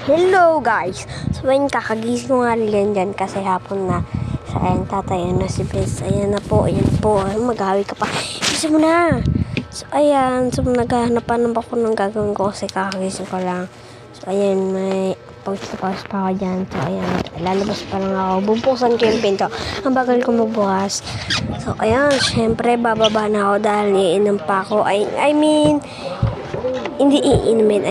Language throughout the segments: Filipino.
Hello guys! So ayun, kakagising ko nga rin dyan kasi hapon na. So ayan, tatay, na si Bess. Ayan na po, ayan po. Ay, maghawi ka pa. Isa mo na! So ayan, so naghahanapan na ako ng gagawin ko kasi kakagising ko lang. So ayan, may post pa ako dyan. So ayan, lalabas pa lang ako. Bubuksan ko yung pinto. Ang bagal ko magbukas. So ayan, syempre bababa na ako dahil iinom pa ako. Hindi iinumin,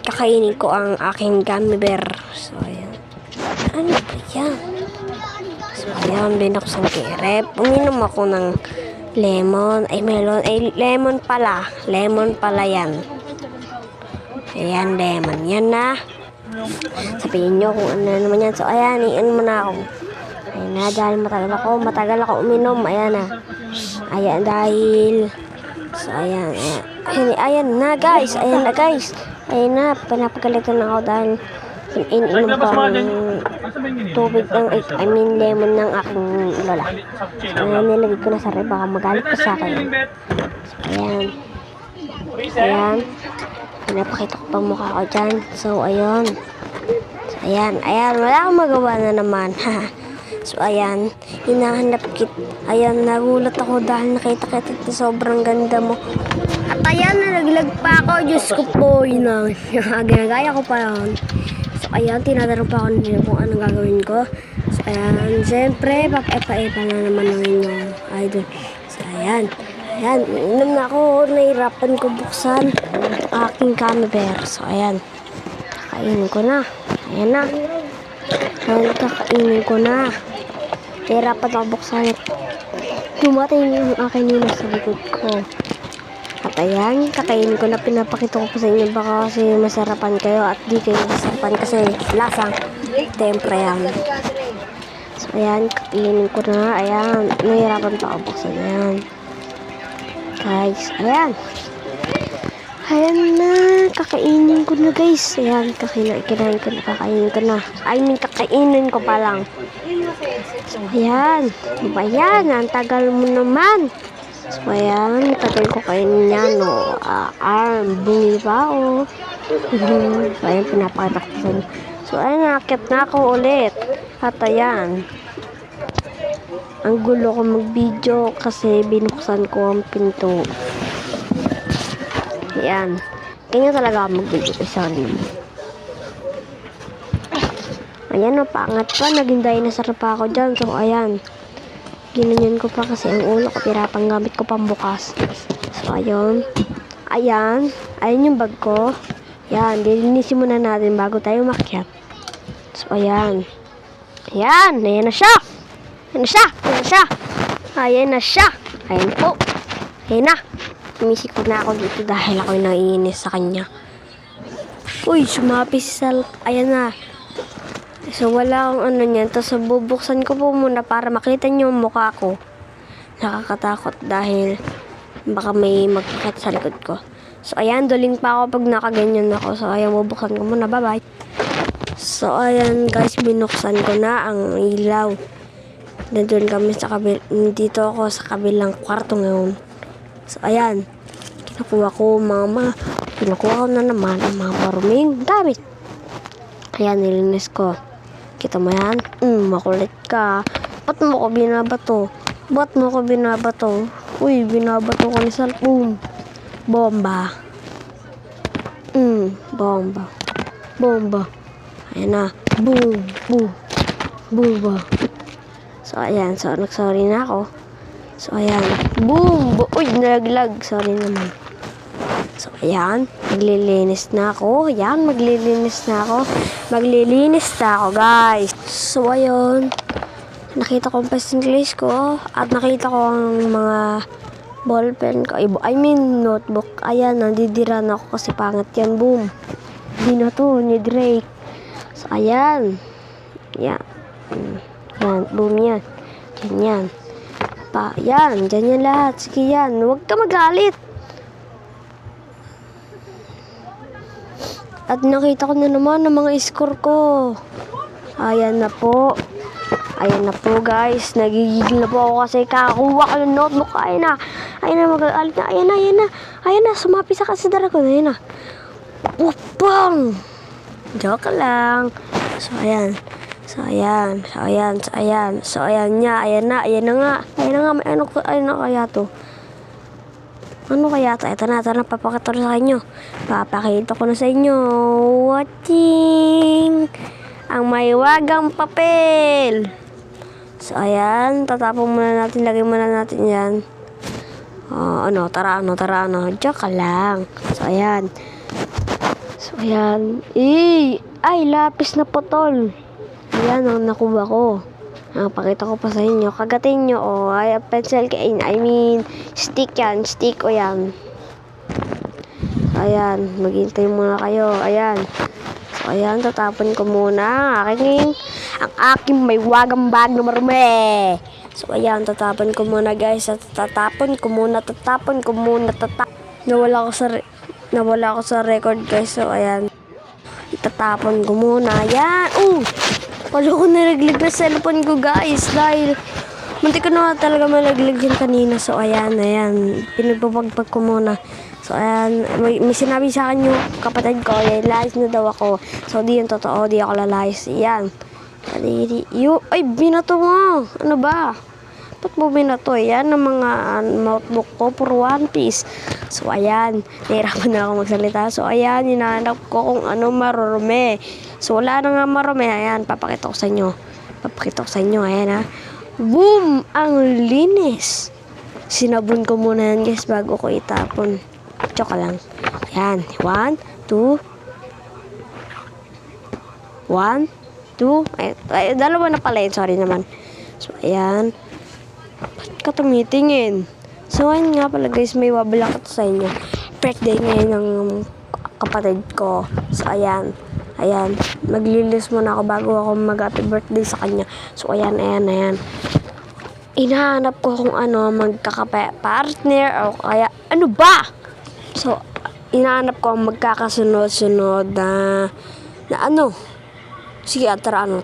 kakainin ko ang aking gummy bear. So, ayan. Ano ba yan? So, ayan, binuksan ko yung rep. Uminom ako ng lemon. Lemon pala. Lemon pala yan. Ayan, lemon. Yan na. Sabihin nyo kung ano naman yan. So, ayan, iinom na ako. Ayan na, dahil matagal ako uminom. Ayan na. Ayan, dahil... So, ayan. Ayan na, guys. Ayan na, pinapagalitan ako dahil iniinom ko ang tubig lemon ng aking lola. So, ayan, nilagay ko na sa rep, baka magalit pa sa akin. So, ayan. Pinapakita ko pa mukha ko dyan. So, ayun. Wala akong magawa na naman. So, ayan, hinahanap ayan, nagulat ako dahil nakita na sobrang ganda mo. At ayan, nalaglag pa ako. Diyos ko po, ginagaya ko pa yun. So, ayan, tinatanong pa ako nila kung anong gagawin ko. So, ayan, siyempre, papaipa na naman ng inyong idol. So, ayan, inom na ako. Nahirapan ko buksan ang aking gummy bear. So, ayan, kakainin ko na. Ayan na. Kakainin ko na. Hirapan ako buksan. Dumating yung aking nino sa likod ko. At ayan, kakainin ko na, pinapakita ko sa inyo baka kasi masarapan kayo at di kayo masarapan kasi lasang tempra yan. So ayan, kakainin ko na. Ayan, nahirapan pa ako buksan. Ayan. Guys, ayan. Ayan na, kakainin ko na guys. Ayan, kakainin ko na. Kakainin ko pa lang. So, ayan. Ayan, ang tagal mo naman. So, ayan, tagal ko kainin yan, no. Bungi pa, oh. So, ayan, pinapakita ko sa inyo. So, ayan, nakakit na ako ulit. At ayan, ang gulo ko mag-video kasi binuksan ko ang pinto. Ayan. Ganyan talaga ako mag-video. Sorry. Ayan, pangat pa. Naging dinosaur pa ako dyan. So, ayan. Ginanyan ko pa kasi ang ulo ko. Pirapang gamit ko pambukas. So, ayun. Ayan. Ayan yung bag ko. Ayan. Dilinisin muna natin bago tayo makyat. So, ayan. Ayan. Ayan na siya. Ayan na siya. Ayan po. Ayan na. Sumisikot na ako dito dahil ako'y naiinis sa kanya. Uy, sumapis sa... Ayan na. So, wala akong ano niyan. Tapos, bubuksan ko po muna para makita niyo yung mukha ko. Nakakatakot dahil baka may magkakit sa likod ko. So, ayan. Duling pa ako pag nakaganyan ako. So, ayan. Bubuksan ko muna. Bye-bye. So, ayan guys. Binuksan ko na ang ilaw. Nandun kami sa dito ako sa kabilang kwarto ngayon. So, ayan. Kinukuha ko na naman ang mga maruming gamit. Ayan, nilinis ko. Kita mo yan? Makulit ka. Ba't mo ko binabato? Uy, binabato ko ni cellphone. Bomba. Bomba. Ayan na. Boom. Bomba. So, ayan. So, nagsorry na ako. So, ayan. Boom! Uy, nalaglag. Sorry naman. So, ayan. Maglilinis na ako, guys. So, ayun. Nakita ko ang pasinglis ko. At nakita ko ang mga ballpen ko. Notebook. Ayan, nandidiran ako kasi pangat yan. Boom. Di na to, ni Drake. So, ayan. Yan. Yan. Boom yan. Ganyan. Yan. Dyan yan lahat. Sige yan. Huwag ka magalit. At nakita ko na naman ang mga score ko. Ayan na po guys. Nagigigil na po ako kasi kakakuha ko ng notebook. Ayan na. Mag-aalit na. Ayan na. Sumapi sa kasi dragon. Ayan na. Upang! Joke lang. So, ayan. So, ayan. So, ayan. So, ayan. So, ayan nga. Ayan na. Ayan na nga. Ayan na nga. May ano kaya to? Ano kaya to? Ito na. Papakita ko sa inyo. Papakita ko na sa inyo. Watching! Ang may wagang papel. So, ayan. Tatapon muna natin. Lagay muna natin yan. Tara. Joke lang. So, ayan. So, ayan. Ay, lapis na putol. Ayan, ang nakuha ko. Pakita ko pa sa inyo. Kagatin nyo, ay, pencil, stick yan. Stick o yan. So, ayan. Maghintay muna kayo. Ayan. So, ayan. Tatapon ko muna ang aking may wagang bag na marumi. So, ayan. Tatapon ko muna, guys. Tatapon ko muna. Nawala ko sa record, guys. So, ayan. Itatapon ko muna. Ayan. Wala ko nalaglag na cellphone ko, guys. Dahil muntik ko na talaga malaglag yan kanina. So, ayan. Pinagbabagpag ko muna. So, ayan. May sinabi sa akin yung kapatid ko. Lalayas na daw ako. So, di yung totoo. Di ako lalayas. Ayan. Ay, binato mo. Ano ba? Ba't mo binato? Yan ang mga notebook ko for One Piece. So, ayan. Nahirapan na ako magsalita. So, ayan. Hinahanap ko kung ano marurumi. So, wala na nga marumi. Ayan. Papakita ko sa inyo. Ayan, ha. Boom! Ang linis. Sinabon ko muna yan, guys, bago ko itapon. Joke lang. Ayan. 1, 2. 1, 2. Ay, dalawa na pala yun. Sorry naman. So, ayan. Ba't ka tumitingin? So, ayun nga pala, guys, may wabala ko sa inyo. Birthday ngayon ng kapatid ko. So, ayan. Maglilis muna ako bago ako mag-happy birthday sa kanya. So, ayan. Inahanap ko kung ano magkaka-partner o kaya, ano ba? So, inahanap ko ang magkakasunod-sunod na ano. Sige, tara ano.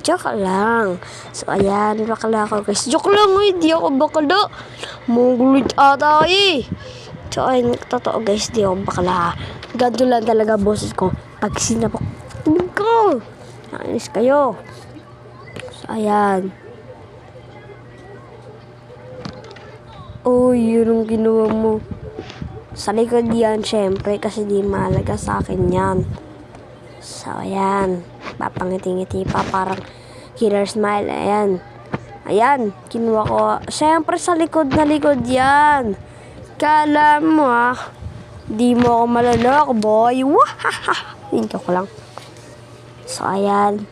Joke lang. So, ayan. Bakala ako, guys. Joke lang, di ako bakala. Munggulit ata So, ayun. Totoo, guys. Di ako bakala. Ganto lang talaga boses ko. Pag sinapok ko. Nakainis kayo. So, ayan. Yun ang ginawa mo. Sa likod yan, syempre. Kasi di mahalaga sa akin yan. So, ayan. Papangiti-ngiti pa, parang killer smile. Ayan, kinuha ko. Siyempre sa likod yan. Kala mo di mo ako malalok, boy. Wahaha. Hinto ko lang. So, ayan.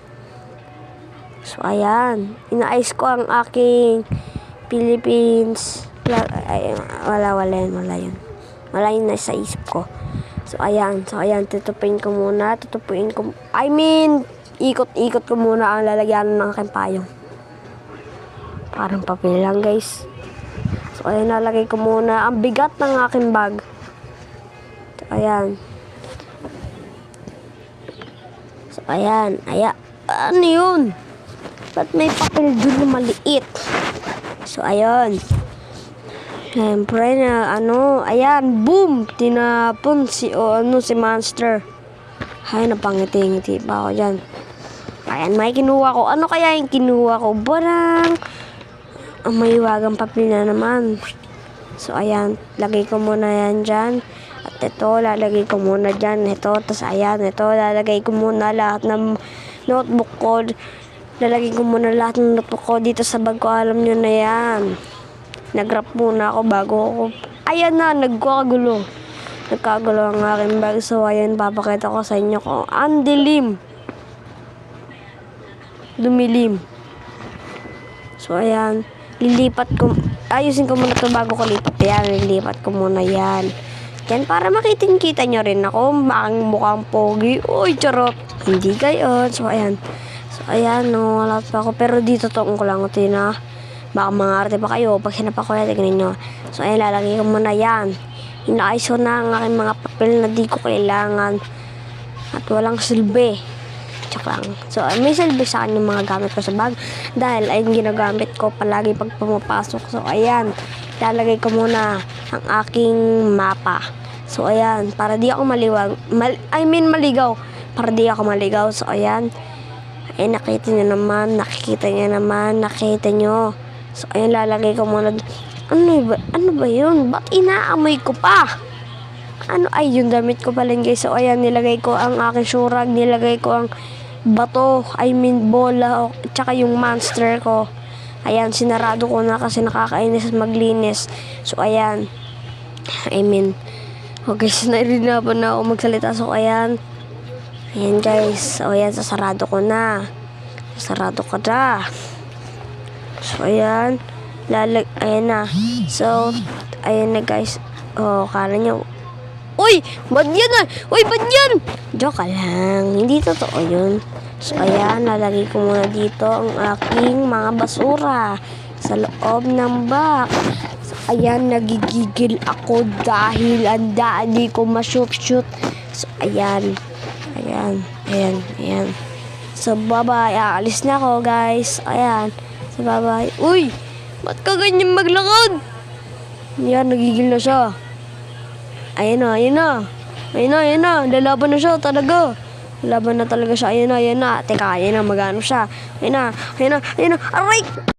Inaayos ko ang aking Philippines. Wala yun. Wala yun na sa isip ko. So, ayan. Tutupuin ko muna. Ikot-ikot ko muna ang lalagyan ng aking payong. Parang papel lang, guys. So, ayan. Nalagay ko muna ang bigat ng aking bag. So, ayan. Ano yun? Ba't may papel dun na maliit? So, ayun. Siyempre na ayan, boom! Tinapon si monster. Ay, napangiti-ngiti pa ako dyan. Ayan, may kinuha ko. Ano kaya yung kinuha ko? Barang may wagang papel na naman. So, ayan, lagay ko muna yan dyan. At ito, lalagay ko muna dyan. Ito, tas ayan, ito, lalagay ko muna lahat ng notebook ko. Lalagay ko muna lahat ng notebook ko dito sa bag ko. Alam nyo na yan. Nag-wrap muna ako bago ako. Ayan na, nagkakagulo ang aking bag. So, ayan, papakita ko sa inyo kung ang dumilim. So, ayan. Ayusin ko muna ito bago ko lipat. Ayan, lilipat ko muna yan. Yan, para makita nyo rin ako. Mukhang pogi. Uy, charot. Hindi gayon. So, ayan. Wala pa ako. Pero dito toong ko lang. Baka mga arte pa kayo. Pag hinapa ko yan, tignan nyo. So, ayan, lalagay ko muna yan. Inaayos ko na ang aking mga papel na di ko kailangan. At walang silbi. Joke lang. So, may silbi sa akin yung mga gamit ko sa bag. Dahil ay ginagamit ko palagi pag pumapasok. So, ayan. Lalagay ko muna ang aking mapa. So, ayan. Para di ako maligaw. para di ako maligaw. So, ayan. Ay, nakita nyo. So, ayan, lalagay ko muna. Ano ba yun? Ba't inaamoy ko pa? Ay, yung damit ko pala guys. So, ayan, nilagay ko ang aking surag. Nilagay ko ang bato. Bola. Tsaka yung monster ko. Ayan, sinarado ko na kasi nakakainis maglinis. So, ayan. Okay, narinapan na ako magsalita. So, ayan. Ayan, guys. So, ayan, sasarado ko na. So, ayan. Ayan na. So, ayan na, guys. Kala nyo. Uy! Ba't yan? Uy, ba't yan? Joke lang. Hindi totoo yun. So, ayan. Lalagay ko muna dito ang aking mga basura sa loob ng box. So, ayan. Nagigigil ako dahil ang daddy ko ma-shoot. So, ayan. Ayan. So, bye-bye. Aalis na ako, guys. Ayan. So, bye-bye. Uy! Ba't ka ganyan maglakad? Yan, nagigil na siya. Ayan na. Lalaban na siya talaga. Lalaban na talaga siya. Ayan na. Teka, ayan na. Magano siya. Ayan na. Aray!